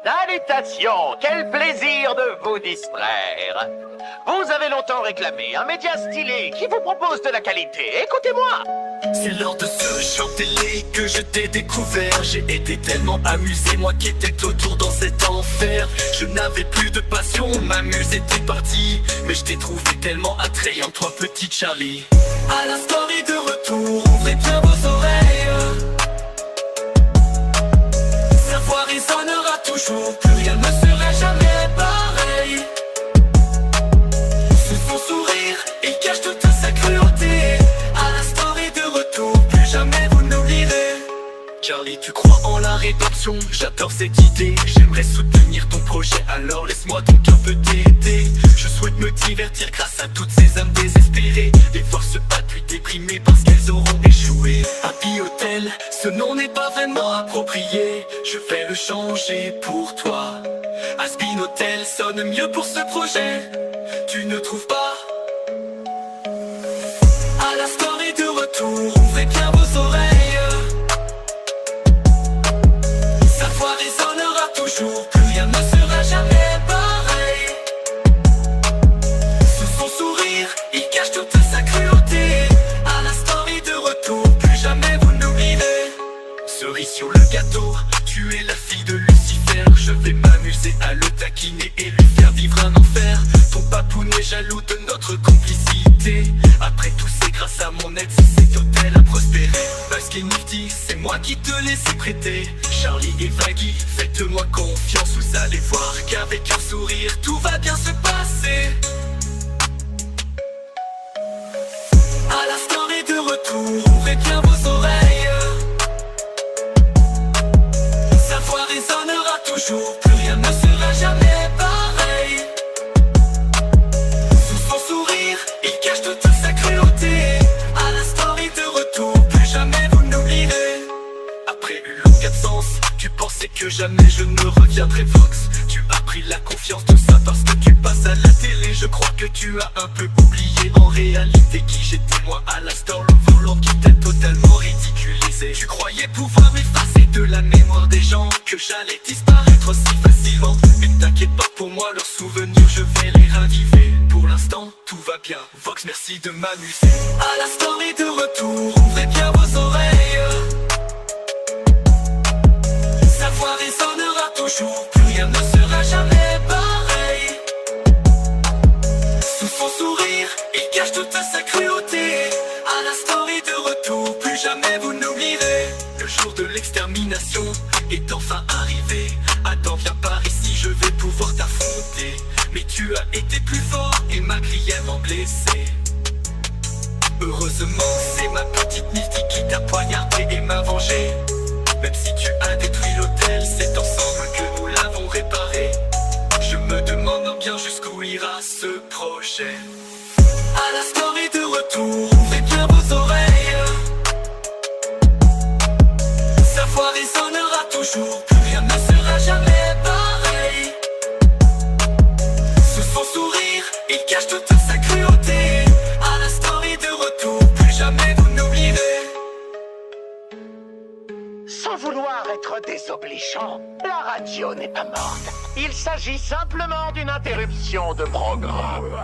Salutations, quel plaisir de vous distraire. Vous avez longtemps réclamé un média stylé qui vous propose de la qualité. Écoutez-moi. C'est lors de ce show télé que je t'ai découvert. J'ai été tellement amusé, moi qui étais autour dans cet enfer. Je n'avais plus de passion, ma muse était partie. Mais je t'ai trouvé tellement attrayant, toi petit Charlie. À la story de retour, ouvrez bien vos oreilles. Sa voix résonnera toujours, plus rien ne sera jamais pareil. Sous son sourire, il cache toute sa cruauté. À la story de retour, plus jamais vous n'oublierez. Charlie, tu crois en la rédemption, j'adore cette idée. J'aimerais soutenir ton projet, alors laisse-moi donc un peu t'aider. Je souhaite me divertir grâce à toutes ces âmes désespérées. Des forces battent puis déprimées parce qu'elles auront échoué. Happy Hotel, ce nom n'est pas vraiment approprié. Je vais le changer pour toi. Aspin Hotel sonne mieux pour ce projet. Tu ne trouves pas? À la story de retour, ouvrez bien vos oreilles. Sa voix résonnera toujours, plus rien ne sera jamais pareil. Sous son sourire, il cache toute sa cruauté. À la story de retour, plus jamais vous n'oublierez. Cerise sur le gâteau, tu es la fille de Lucifer. Je vais m'amuser à le taquiner et lui faire vivre un enfer. Ton papou est jaloux de notre complicité. Après tout c'est grâce à mon aide si cet hôtel a prospéré. Parce qu'il Nifty, c'est moi qui te laisse prêter. Charlie et Vaggy, faites-moi confiance. Vous allez voir qu'avec un sourire tout va bien se passer. À la story de retour, ouvrez bien vos oreilles. Sa voix résonnera toujours, plus rien ne sera jamais pareil. Sous son sourire, il cache toute sa cruauté. À la story de retour, plus jamais vous n'oublierez. Après une longue absence, tu pensais que jamais je ne reviendrai Vox. Tu as pris la confiance, tout ça parce que tu passes à la télé. Je crois que tu as un peu oublié en réalité qui j'étais moi à la story volante qui t'a totalement ridiculisé. Tu croyais pouvoir m'effacer de la mémoire des gens, que j'allais disparaître aussi facilement. Mais t'inquiète pas pour moi, leurs souvenirs je vais les raviver. Pour l'instant tout va bien, Vox merci de m'amuser. À la story de retour, ouvrez bien vos oreilles. Sa voix résonnera toujours, plus rien ne sera jamais pareil. Sous son sourire, il cache toute sa cruauté. À la story de retour, plus jamais vous n'oublierez. Le jour de l'extermination est enfin arrivé. Attends, viens par ici, je vais pouvoir t'affronter. Mais tu as été plus fort et m'as grièvement blessé. Heureusement, c'est ma petite Nifty qui t'a poignardé et m'a vengé. Même si tu as détruit l'hôtel, c'est ensemble que nous l'avons réparé. Je me demande bien jusqu'où ira ce projet. À la story de retour, ouvrez bien vos oreilles. Sa voix résonnera toujours, plus rien ne sera jamais pareil. Sous son sourire, il cache toute sa cruauté. À la story de retour, plus jamais vous n'oublierez. Sans vouloir être désobligeant, la radio n'est pas morte. Il s'agit simplement d'une interruption de programme.